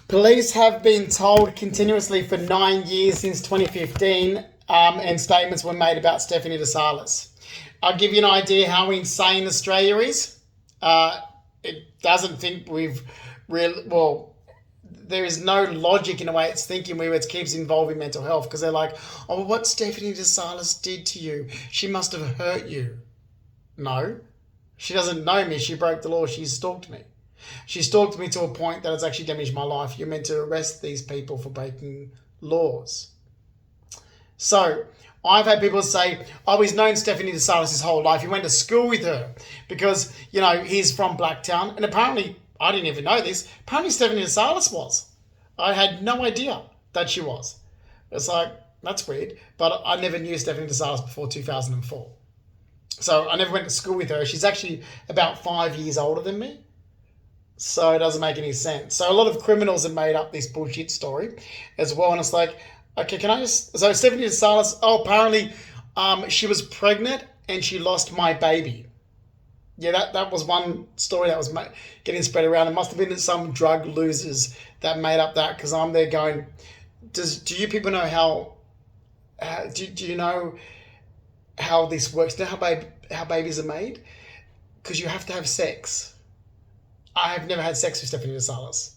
Police have been told continuously for 9 years since 2015, and statements were made about Stephanie Tsallas. I'll give you an idea how insane Australia is. It doesn't think we've really, well, there is no logic in the way it's thinking where it keeps involving mental health because they're like, oh, what Stephanie Tsallas did to you, she must have hurt you. No, she doesn't know me. She broke the law. She stalked me. She stalked me to a point that it's actually damaged my life. You're meant to arrest these people for breaking laws. So I've had people say, oh, he's known Stephanie Tsallas his whole life. He went to school with her because, he's from Blacktown. And apparently, I didn't even know this, apparently Stephanie Tsallas was. I had no idea that she was. It's like, that's weird. But I never knew Stephanie Tsallas before 2004. So I never went to school with her. She's actually about 5 years older than me. So it doesn't make any sense. So a lot of criminals have made up this bullshit story as well. And it's like, okay, can I just... So Stephanie Tsallas, apparently she was pregnant and she lost my baby. Yeah, that was one story that was getting spread around. It must have been some drug losers that made up that because I'm there going, do you people know do you know how this works? Do you know how babies are made? Because you have to have sex. I have never had sex with Stephanie Tsallas.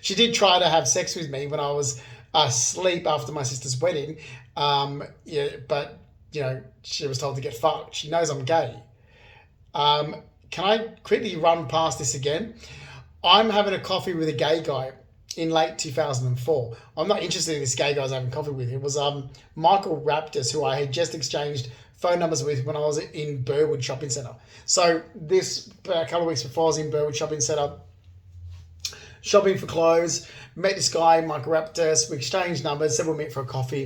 She did try to have sex with me when I was asleep after my sister's wedding. But she was told to get fucked. She knows I'm gay. Can I quickly run past this again? I'm having a coffee with a gay guy in late 2004. I'm not interested in this gay guy I was having coffee with. It was Michael Raptus, who I had just exchanged phone numbers with when I was in Burwood Shopping Centre. So this, a couple of weeks before I was in Burwood Shopping Centre, shopping for clothes, met this guy, Michael Raptus, we exchanged numbers, said we'll meet for a coffee.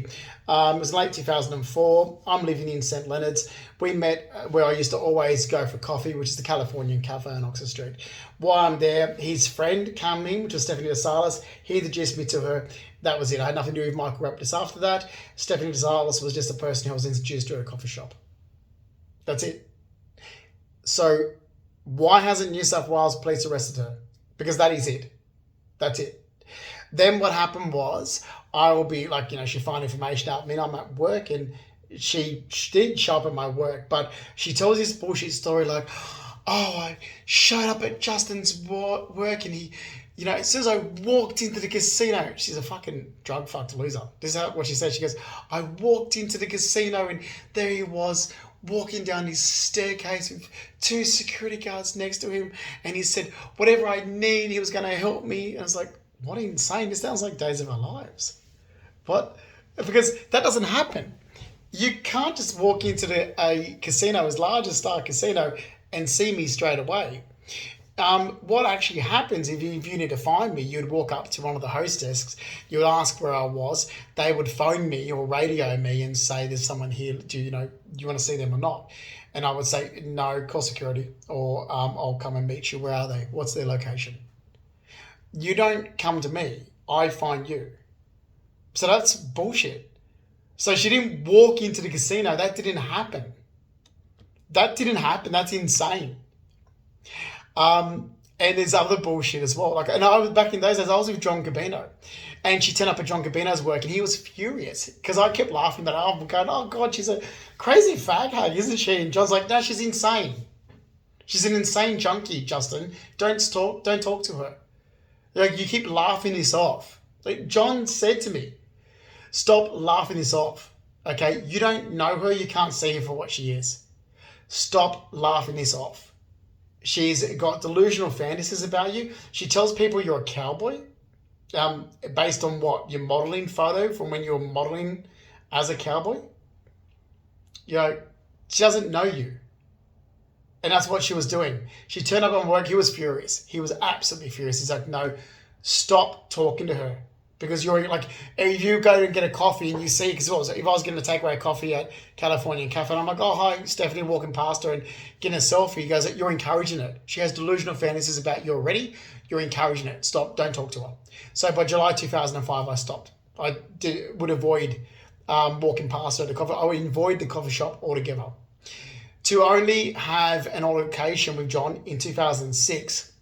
It was late 2004. I'm living in St Leonard's. We met where I used to always go for coffee, which is the Californian Cafe on Oxford Street. While I'm there, his friend came in, which was Stephanie Tsallas. He introduced me to her. That was it. I had nothing to do with Michael Raptus after that. Stephanie Tsallas was just a person who I was introduced to at a coffee shop. That's it. So why hasn't New South Wales police arrested her? Because that is it. That's it. Then what happened was I will be like, she find information out. I mean, I'm at work and she did show up at my work, but she tells this bullshit story like, oh, I showed up at Justin's work and he, it says I walked into the casino. She's a fucking drug fucked loser. This is what she said. She goes, I walked into the casino and there he was walking down his staircase with two security guards next to him. And he said, whatever I need, he was going to help me. And I was like, what insane. This sounds like Days of Our Lives. What? Because that doesn't happen. You can't just walk into a casino as large as Star Casino and see me straight away. What actually happens if you need to find me, you'd walk up to one of the host desks, you would ask where I was, they would phone me or radio me and say there's someone here, do you want to see them or not? And I would say, no, call security, or I'll come and meet you. Where are they? What's their location? You don't come to me, I find you. So that's bullshit. So she didn't walk into the casino. That didn't happen. That's insane. And there's other bullshit as well. And I was back in those days, I was with John Gabino, and she turned up at John Gabino's work, and he was furious because I kept laughing about it. I'm going, oh God, she's a crazy fag hag, isn't she? And John's like, no, she's insane. She's an insane junkie, Justin. Don't talk to her. You keep laughing this off. John said to me, stop laughing this off. Okay, you don't know her, you can't see her for what she is. Stop laughing this off. She's got delusional fantasies about you. She tells people you're a cowboy based on what? Your modeling photo from when you were modeling as a cowboy? She doesn't know you. And that's what she was doing. She turned up on work. He was furious. He was absolutely furious. He's like, no, stop talking to her. Because you're like, if you go and get a coffee and you see, because if I was going to take away a coffee at California Cafe, and I'm like, oh, hi, Stephanie, walking past her and getting a selfie. He goes, you're encouraging it. She has delusional fantasies about you already. You're encouraging it. Stop. Don't talk to her. So by July 2005, I stopped. I would avoid walking past her at the coffee. I would avoid the coffee shop altogether. To only have an altercation with John in 2006,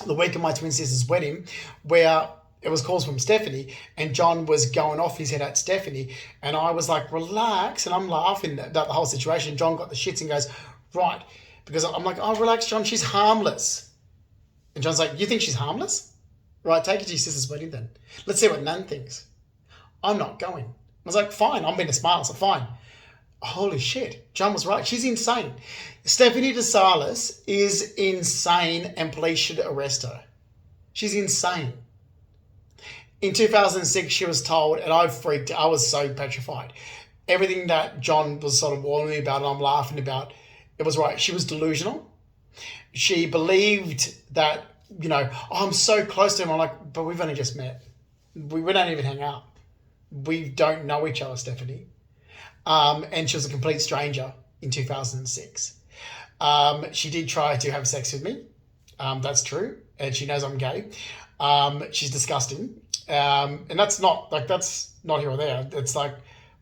the week of my twin sister's wedding, where it was calls from Stephanie, and John was going off his head at Stephanie, and I was like, relax, and I'm laughing about the whole situation. John got the shits and goes, right, because I'm like, oh, relax, John, she's harmless. And John's like, you think she's harmless? Right, take her to your sister's wedding then. Let's see what Nan thinks. I'm not going. I was like, fine, I'm being a smart, so fine. Holy shit, John was right. She's insane. Stephanie Tsallas is insane, and police should arrest her. She's insane. In 2006, she was told, and I freaked out. I was so petrified. Everything that John was sort of warning me about and I'm laughing about, it was right. She was delusional. She believed that, you know, oh, I'm so close to him. I'm like, but we've only just met. We don't even hang out. We don't know each other, Stephanie. And she was a complete stranger in 2006. She did try to have sex with me. That's true. And she knows I'm gay. She's disgusting. And that's not here or there. It's like,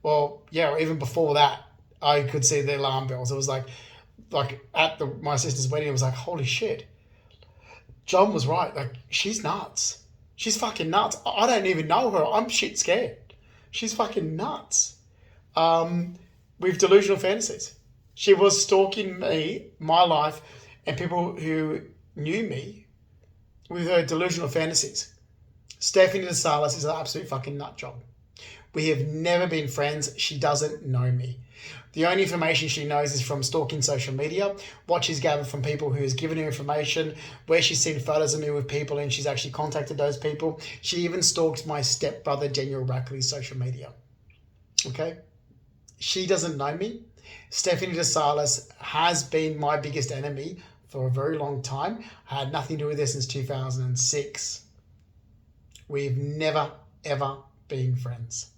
well, yeah, even before that, I could see the alarm bells. It was like at my sister's wedding, it was like, holy shit. John was right. Like, she's nuts. She's fucking nuts. I don't even know her. I'm shit scared. She's fucking nuts. With delusional fantasies. She was stalking me, my life, and people who knew me with her delusional fantasies. Stephanie Tsallas is an absolute fucking nut job. We have never been friends. She doesn't know me. The only information she knows is from stalking social media, what she's gathered from people who has given her information, where she's seen photos of me with people and she's actually contacted those people. She even stalked my stepbrother, Daniel Rackley's social media. Okay? She doesn't know me. Stephanie Tsallas has been my biggest enemy for a very long time. I had nothing to do with this since 2006. We've never, ever been friends.